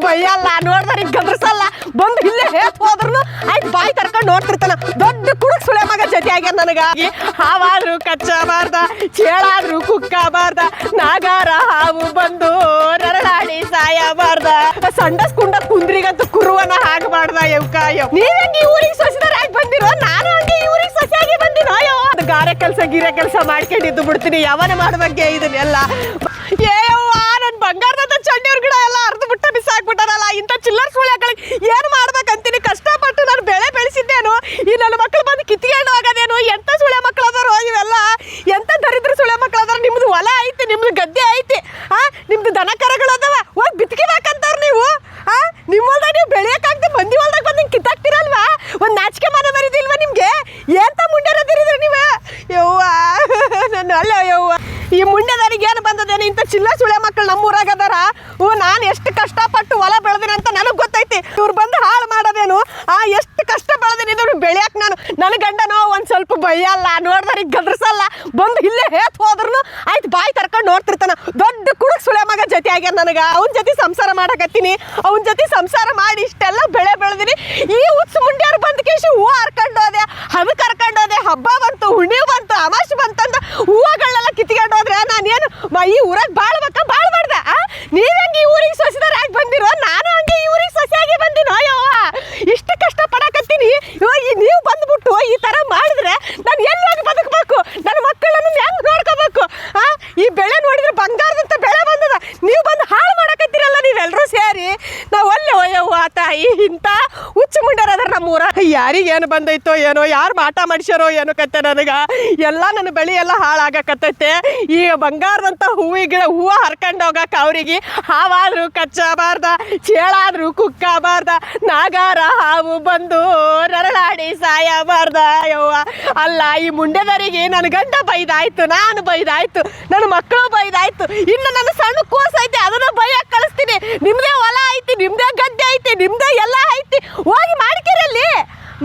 ಬೈಯಲ್ಲ, ನೋಡ್ದಾರ ಗದ್ರಸಲ್ಲ, ಬಂದು ಇಲ್ಲೇ ಹೇತ್ ಹೋದ್ರು ಆಯ್ತು ಬಾಯಿ ತರ್ಕೊಂಡು ನೋಡ್ತಿರ್ತಾನ. ದೊಡ್ಡ ಕುಡುಕ್ ಸುಳೆ ಮಗ ಜೊತೆ ಆಗ್ಯಾನ ನನಗಾಗಿ. ಹಾವಾದ್ರೂ ಕಚ್ಚಬಾರ್ದ, ಚೇಳಾದ್ರೂ ಕುಕ್ಕಬಾರ್ದ, ನಾಗಾರ ಹಾವು ಬಂದು ನರಳಾಡಿ ಸಾಯಬಾರ್ದ, ಸಂಡಸ್ ಕುಂಡ ಕುಂದ್ರಿಗಂತೂ ಕುರುವನ ಆಗಬಾರ್ದ. ನೀವ್ ಹೆಂಗೆ ಈ ಊರಿಗೆ ಸೊಸಿದಾರ ಆಗಿ ಬಂದಿರೋ, ನಾನು ಹಂಗೆ ಈ ಊರಿಗೆ ಸೊಸೆಯಾಗಿ ಬಂದಿನೋ. ಅದು ಗಾರೆ ಕೆಲಸ ಗೀರೆ ಕೆಲಸ ಮಾಡ್ಕೊಂಡಿದ್ದು ಬಿಡ್ತೀನಿ, ಯಾವನ ಮಾಡುವಂಗೆ ಇದನ್ನೆಲ್ಲ. ಏಯವ್ವ, ನನ್ ಬಂಗಾರದ ಚಂಡಿಯವ್ರ ಗಿಡ ಎಲ್ಲ ಅರ್ಧ ಬಿಟ್ಟ ಬಿಸಾಕ್ಬಿಟ್ಟಾರಲ್ಲ. ಇಂಥ ಚಿಲ್ಲರ್ ಸುಳ್ಯಾಗಳಿಗೆ ಏನ್ ಮಾಡ್ಬೇಕಂತೀನಿ. ಕಷ್ಟಪಟ್ಟು ನಾನು ಬೆಳೆ ಬೆಳೆಸಿದ್ದೇನು, ಈ ನನ್ನ ಮಕ್ಕಳು ಬಂದು ಕಿತ್ಕೊಂಡು ಹೋಗೋದೇನು. ಎಂತ ಸುಳೆ ಮಕ್ಕಳು ಅದಾರೋ ಇವೆಲ್ಲ, ಎಂತ ದರಿದ್ರ ಸುಳೆ ಮಕ್ಕಳು ಅದಾರ. ನಿಮ್ದು ಹೊಲ ಐತಿ, ನಿಮ್ದು ಗದ್ದೆ ಐತಿ, ನಿಮ್ದು ದನ ಕರಗಳು ಅದಾವ, ಹೋಗಿ ಬಿತ್ಕಿಬೇಕಂತಾರ ನೀವು. ನಿಮ್ಮ ಹೊಲ್ದಾಗ ನೀವು ಬೆಳೆಯಕ್ಕಾಗ್ದೆ ಮಂದಿ ಹೊಲ್ದಾಗ ಬಂದು ಕಿತ್ತಾಕ್ತಿರಲ್ವಾ? ಒಂದು ನಾಚಿಕೆ ಮನ ಬರಿದಿಲ್ವಾ ನಿಮ್ಗೆ? ಎಂತ ಮುಂಡ್ಯರದಿರಿದ್ರಿ ನೀವು? ಯವ್ವ ನನ್ನ ಅಲ್ಲ ಯವ್ವ, ಈ ಮುಂಡ್ಯದವರಿಗೆ ಏನು ಬಂದದೇನು? ಇಂಥ ಚಿಲ್ಲ ಸುಳೆ ಮಕ್ಕಳು ನಮ್ಮೂರಾಗ ಅದಾರ. ನಾನು ಎಷ್ಟು ಕಷ್ಟಪಟ್ಟು ಹೊಲ ಬೆಳೆದಿನಿ ಅಂತ ನನಗೆ ಗೊತ್ತೈತಿ. ಇವ್ರು ಬಂದು ಹಾಳು ಮಾಡೋದೇನು? ಎಷ್ಟು ಕಷ್ಟ ಬೆಳೆದಿನಿ ಇದ್ರು ಬೆಳೆಯಕ್ಕೆ ನನ್ನ ಗಂಡನೋ ಒಂದು ಸ್ವಲ್ಪ ಬೈಯಲ್ಲ, ನೋಡ್ದಾರಿಗೆ ಗದ್ರಸಲ್ಲ, ಬಂದು ಇಲ್ಲೇ ಹೇತ್ ಹೋದ್ರು ಆಯ್ತು ಬಾಯಿ ತರ್ಕೊಂಡು ನೋಡ್ತಿರ್ತಾನ. ದೊಡ್ಡ ಕುಡುಕ್ ಸುಳೆ ಮಗ ಜೊತೆ ಆಗ್ಯಾನ ನನಗೆ. ಅವನ ಜೊತೆ ಸಂಸಾರ ಮಾಡಕತ್ತೀನಿ, ಅವನ ಜೊತೆ ಸಂಸಾರ ಮಾಡಿ ಇಷ್ಟೆಲ್ಲ ಬೆಳೆ ಬೆಳೆದಿನಿ. ಈ ಹುಚ್ಚು ಮುಂಡ್ಯಾರು ಬಂದ ಕೇಶಿ ಹೂವು ಹರ್ಕೊಂಡು ಹೋದೆ, ಹದಕ್ಕೆ ಹರ್ಕೊಂಡು ಹೋದೆ. ಹಬ್ಬ ಬಂತು, ಹುಣ್ಣಿಮೆ ಬಂತು, ಅಮಾವಾಸ್ಯೆ ಬಂತಂದ ಹೂವುಗಳನ್ನೆಲ್ಲ ಕಿತ್ಕೊಂಡು ಹೋದ್ರೆ ನಾನೇನು ಈ ಊರಾಗ ಬಾಳ್ಬಾರ್ದ? ನೀವ್ ಹೆಂಗೆ ಈ ಊರಿಗೆ ಸೊಸಿದಾರ ಆಗಿ ಬಂದಿರೋ, ನಾನು ಹಂಗೆ ಈ ಊರಿಗೆ ಸೊಸೆಯಾಗಿ ಬಂದಿನೋ. ಯವ್ವ, ಇಷ್ಟು ಕಷ್ಟ ಪಡಕತ್ತೀನಿ. ನೀವು ಬಂದ್ಬಿಟ್ಟು ಈ ತರ ಮಾಡಿದ್ರೆ ನಾನು ಎಲ್ಲಿ ಹೋಗಿ ಬದುಕಬೇಕು? ನನ್ನ ಮಕ್ಕಳನ್ನು ಹೆಂಗ್ ನೋಡ್ಕೋಬೇಕು? ಈ ಬೆಳೆ ನೋಡಿದ್ರೆ ಬಂಗಾರದಂತ ಬೆಳೆ ಬಂದದ, ನೀವು ಬಂದು ಹಾಳು ಮಾಡಕತ್ತೀರಲ್ಲ ನೀವೆಲ್ಲರೂ ಸೇರಿ. ನಾವು ಅಲ್ಲೇ ಯವ್ವ ತಾಯಿ, ಇಂಥ ಹುಚ್ಚು ಮುಂಡ್ಯಾರದಾರ ನಮ್ಮ ಊರ. ಯಾರಿಗೇನು ಬಂದೈತೋ ಏನೋ, ಯಾರು ಮಾಟ ಮಾಡಿಸ್ಯಾರೋ ಏನೋ ಕತ್ತೆ. ನನಗೆ ಎಲ್ಲ ನನ್ನ ಬೆಳೆ ಎಲ್ಲ ಹಾಳಾಗಕತ್ತೈತೆ. ಈ ಬಂಗಾರದಂತ ಹೂವು ಹರ್ಕೊಂಡು ಹೋಗಕ್ಕೆ ಅವ್ರಿಗೆ ಹಾವಾದ್ರೂ ಕಚ್ಚಬಾರ್ದ, ಚೇಳಾದ್ರೂ ಕುಕ್ಕಬಾರ್ದ, ನಾಗಾರ ಹಾವು ಬಂದು ನರಳಾಡಿ ಸಾಯಬಾರ್ದ. ಯವ್ವ ಅಲ್ಲ, ಈ ಮುಂಡೆದರಿಗೆ ನನ್ನ ಗಂಡ ಬೈದಾಯ್ತು, ನಾನು ಬೈದಾಯ್ತು, ನನ್ನ ಮಕ್ಕಳು ಬೈದಾಯ್ತು, ಇನ್ನು ನನ್ನ ಸಣ್ಣ ಕೂಸು ಐತಿ, ಅದನ್ನು ಬೈಯಕ್ಕೆ ಕಳಿಸ್ತೀನಿ. ನಿಮ್ದೇ ಹೊಲ ಐತಿ, ನಿಮ್ದೇ ಗದ್ದೆ ಐತಿ, ನಿಮ್ದೇ ಎಲ್ಲ ಐತಿ, ಹೋಗಿ ಮಾಡ್ಕಿರಲ್ಲಿ.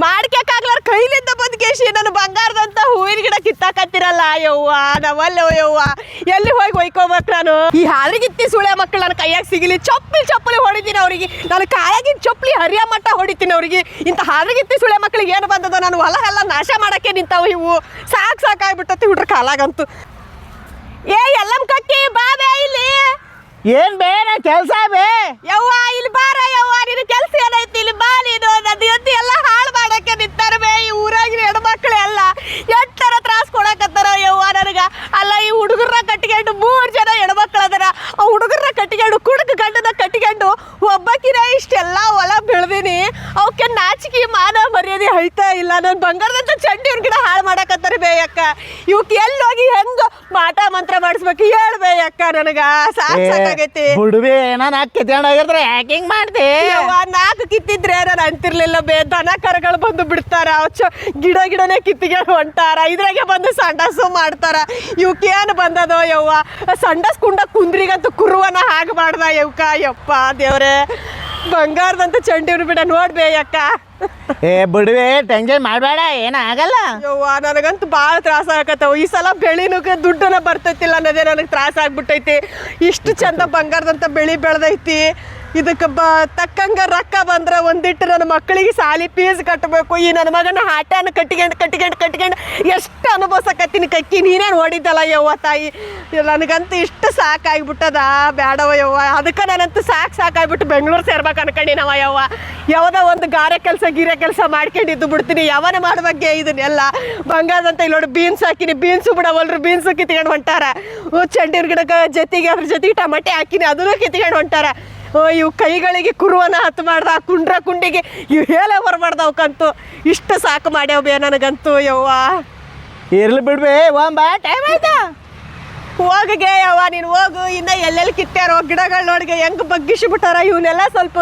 ಮಾಡ್ಕ್ಯಾಕಾಗ್ಲಾರ ಕೈಲಿಂದ ಬಂದ್ಕೇಶಿ ನನ್ನ ಬಂಗಾರದಂತ ಹೂವಿನ ಗಿಡ ಕಿತ್ತಾಕತ್ತಿರಲ್ಲ. ಯವ್ವ ನಾವಲ್ಲೋ ಯವ್ವ, ಎಲ್ಲಿ ಹೋಗಿ ಒಯ್ಕೋಬೇಕು ನಾನು? ಈ ಹಾದ್ರಿಗಿತ್ತಿ ಸುಳೆ ಮಕ್ಕಳು ನನ್ನ ಕೈಯಾಗ ಸಿಗಲಿ, ಚಪ್ಪಲಿ ಹೊಡಿತೀನಿ ಅವ್ರಿಗೆ. ನಾನು ಕಾಯಾಗಿನ ಚಪ್ಪಲಿ ಹರಿಯ ಮಟ್ಟ ಹೊಡಿತೀನಿ ಅವ್ರಿಗೆ. ಇಂಥ ಹಾದ್ರಿಗಿತ್ತಿ ಸುಳೆ ಮಕ್ಕಳಿಗೆ ಏನು ಬಂದದೋ? ನಾನು ಹೊಲ ಎಲ್ಲ ನಾಶ ಮಾಡಕ್ಕೆ ನಿಂತಾವು ಇವು. ಸಾಕಾಗ್ಬಿಟ್ಟತಿ ಹುಡ್ರ ಕಾಲಾಗಂತೂ. ಎಲ್ಲಮ್ಮ ಕಕ್ಕಿ ಬಾಬೆ ಇಲ್ಲಿ. ಏನ್ ಬೇ ನಾ ಕೆಲಸ ಬೇ? ಯವ್ವ ಇಲ್ಲಿ ಬಾರ ಯವ್ವ, ನಿನ್ನ ಕೆಲಸ ಏನೈತಿ? ಇಲ್ಲಿ ಬಾ ನೀನು. ನನ್ನ ಎದ್ದು ಎಲ್ಲ ಹಾಳು ಮಾಡಕ್ಕೆ ನಿಂತಾರ ಬೇ. ಈ ಊರಾಗಿನ ಹೆಣ್ಮಕ್ಳು ಎಲ್ಲ ಎಟ್ಟರ ತ್ರಾಸ ಕೊಡಕತ್ತಾರ ಯವ್ವ ನನಗ. ಅಲ್ಲ, ಈ ಹುಡುಗರನ್ನ ಕಟ್ಕೊಂಡು 3 ಜನ ಹೆಣ್ಮಕ್ಳು ಅದಾರ. ಆ ಹುಡುಗರನ್ನ ಕಟ್ಕೊಂಡು ಕುಡುಕ ಗಂಡನ ಕಟ್ಕೊಂಡು ಒಬ್ಬಕಿನ ಇಷ್ಟೆಲ್ಲ ಹೊಲ ಬೆಳೆದೀನಿ. ಅವಕ್ಕೆ ನಾಚಿಕೆ ಮಾನ ಮರ್ಯಾದೆ ಐತಾ ಇಲ್ಲ. ನನ್ನ ಬಂಗಾರದಂತ ಚಂಡಿಯವ್ರ ಗಿಡ ಹಾಳು ಮಾಡಕತ್ತಾರ ಬೇಯಕ್ಕ. ಇವಕ್ಕೆ ಎಲ್ಲಿ ಹೋಗಿ ಹೆಂಗ ಮಾಟ ಮಂತ್ರ ಮಾಡಿಸ್ಬೇಕು ಹೇಳ್ಬೇಯಕ್ಕ. ನನಗ ಸಾಕಾಗೈತಿ. ಹುಡುಬಿ ನಾನು ಕಿತ್ಕೊಂಡೋಗಿದ್ರೆ ಹ್ಯಾಕಿಂಗ್ ಮಾಡ್ದೆ. ನಾಲ್ಕು ಕಿತ್ತಿದ್ರೆ ನಾನು ಅಂತಿರ್ಲಿಲ್ಲ ಬೇ. ದನ ಕರಗಳು ಬಂದು ಬಿಡ್ತಾರ, ಗಿಡನೇ ಕಿತ್ತಿಕೊಂಡು ಹೊಂಟಾರ. ಇದ್ರಾಗೆ ಬಂದು ಸಂಡಸು ಮಾಡ್ತಾರ. ಇವಕ್ಕೇನು ಬಂದದೋ ಯವ್ವ? ಸಂಡಸ್ ಕುಂಡ ಕುಂದ್ರಿಗಂತೂ ಕುರುವನ ಆಗಬಾರ್ದ ಯವ್ಕ. ಯಪ್ಪ ದೇವ್ರೆ, ಬಂಗಾರದಂತ ಚಂಡಿವ್ರು ಬಿಡ ನೋಡ್ಬೇಯಕ್ಕ. ಬಿಡುವೆ, ಟೆನ್ಷನ್ ಮಾಡಬೇಡ, ಏನಾಗಲ್ಲ. ಯವ್ವ ನನಗಂತೂ ಭಾಳ ತ್ರಾಸ ಆಗತ್ತವ. ಈ ಸಲ ಬೆಳಿನೂ ದುಡ್ಡನ್ನ ಬರ್ತೈತಿಲ್ಲ ಅನ್ನೋದೇ ನನಗೆ ತ್ರಾಸ ಆಗ್ಬಿಟ್ಟೈತಿ. ಇಷ್ಟು ಚಂದ ಬಂಗಾರದಂತ ಬೆಳೆ ಬೆಳೆದೈತಿ. ಇದಕ್ಕೆ ತಕ್ಕಂಗ ರೊಕ್ಕ ಬಂದ್ರೆ ಒಂದಿಟ್ಟು ನನ್ನ ಮಕ್ಕಳಿಗೆ ಸಾಲಿ ಫೀಸ್ ಕಟ್ಟಬೇಕು. ಈ ನನ್ನ ಮಗನ ಹಾಟ್ಯಾನ ಕಟ್ಕೊಂಡು ಎಷ್ಟು ಅನುಭವಿಸಕತ್ತೀನಿ. ಕಕ್ಕಿ ನೀನೇನು ಹೊಡಿದ್ದಲ್ಲ ಯವ್ವ ತಾಯಿ. ನನಗಂತೂ ಇಷ್ಟು ಸಾಕಾಗಿಬಿಟ್ಟದ. ಬೇಡವ ಯವ್ವ. ಅದಕ್ಕೆ ನಾನಂತೂ ಸಾಕಾಗ್ಬಿಟ್ಟು ಬೆಂಗಳೂರು ಸೇರ್ಬೇಕು ಅನ್ಕೊಂಡಿನವ ಯವ್ವ. ಯಾವುದೋ ಒಂದು ಗೀರೆ ಕೆಲಸ ಮಾಡ್ಕೊಂಡಿದ್ದು ಬಿಡ್ತೀನಿ. ಯಾವನ ಮಾಡುವಾಗೆ ಇದನ್ನೆಲ್ಲ. ಬಂಗಾರದಂತ ಇಲ್ಲಿ ನೋಡಿ ಬೀನ್ಸ್ ಹಾಕಿನಿ, ಬೀನ್ಸು ಬಿಡವಲ್ರು, ಬೀನ್ಸು ಕಿತ್ಕೊಂಡು ಹೊಂಟಾರ. ಚಂಡಿರ ಗಿಡಕ್ಕೆ ಅದ್ರ ಜೊತೆಗೆ ಟಮಟೆ ಹಾಕಿನಿ, ಅದನ್ನು ಕಿತ್ಕೊಂಡು ಹೊಂಟಾರ. ಇವು ಕೈಗಳಿಗೆ ಕುರುವನ ಹತ್ತು ಮಾಡ್ದ, ಕುಂಡಿಗೆ ಇವು ಹೇಳೇ ಬರಬಾರ್ದು ಅವಕ್ಕಂತೂ. ಇಷ್ಟು ಸಾಕು ಮಾಡ್ಯಾವ ಬೇ ನನಗಂತೂ ಯವ್ವ. ಇರ್ಲಿ ಬಿಡ್ಬೇ, ಬಾ ಟೈಮ್ ಆಯ್ತಾ? ಹೋಗಗೆ ಯವ್ವ ನೀನು ಹೋಗು. ಇನ್ನು ಎಲ್ಲೆಲ್ಲಿ ಕಿತ್ತಾರೋ ಗಿಡಗಳು ನೋಡಿಗೆ ಹೆಂಗೆ ಬಗ್ಗಿಸಿ ಬಿಟ್ಟಾರ. ಇವನ್ನೆಲ್ಲ ಸ್ವಲ್ಪ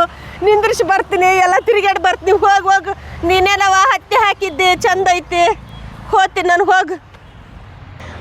ನಿಂದ್ರಿಸಿ ಬರ್ತೀನಿ, ಎಲ್ಲ ತಿರುಗಾಡಿ ಬರ್ತೀನಿ. ಹೋಗು ನೀನೇನವ ಹತ್ತಿ ಹಾಕಿದ್ದೆ ಚಂದ ಐತಿ. ಹೋಗ್ತೀನಿ ನಾನು, ಹೋಗು.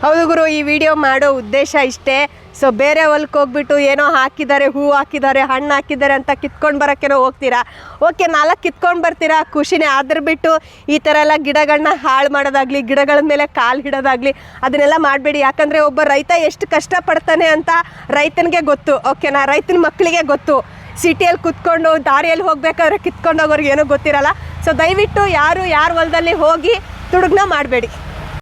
ಹೌದು ಗುರು, ಈ ವಿಡಿಯೋ ಮಾಡೋ ಉದ್ದೇಶ ಇಷ್ಟೇ. ಸೊ ಬೇರೆ ಹೊಲಕ್ಕೆ ಹೋಗ್ಬಿಟ್ಟು ಏನೋ ಹಾಕಿದ್ದಾರೆ, ಹೂ ಹಾಕಿದ್ದಾರೆ, ಹಣ್ಣು ಹಾಕಿದ್ದಾರೆ ಅಂತ ಕಿತ್ಕೊಂಡು ಬರೋಕ್ಕೇನೋ ಹೋಗ್ತೀರಾ. ಓಕೆ, 4 ಕಿತ್ಕೊಂಡು ಬರ್ತೀರಾ, ಖುಷಿನೇ. ಅದ್ರ ಬಿಟ್ಟು ಈ ಥರ ಎಲ್ಲ ಗಿಡಗಳನ್ನ ಹಾಳು ಮಾಡೋದಾಗಲಿ, ಗಿಡಗಳ ಮೇಲೆ ಕಾಲು ಹಿಡೋದಾಗಲಿ ಅದನ್ನೆಲ್ಲ ಮಾಡಬೇಡಿ. ಯಾಕಂದರೆ ಒಬ್ಬ ರೈತ ಎಷ್ಟು ಕಷ್ಟಪಡ್ತಾನೆ ಅಂತ ರೈತನಿಗೆ ಗೊತ್ತು. ಓಕೆನಾ? ರೈತನ ಮಕ್ಕಳಿಗೆ ಗೊತ್ತು. ಸಿಟಿಯಲ್ಲಿ ಕುತ್ಕೊಂಡು ದಾರಿಯಲ್ಲಿ ಹೋಗ್ಬೇಕಾದ್ರೆ ಕಿತ್ಕೊಂಡೋಗೋರ್ಗೆ ಏನೂ ಗೊತ್ತಿರಲ್ಲ. ಸೊ ದಯವಿಟ್ಟು ಯಾರು ಯಾರ ಹೊಲದಲ್ಲಿ ಹೋಗಿ ತುಡುಗ್ನ ಮಾಡಬೇಡಿ.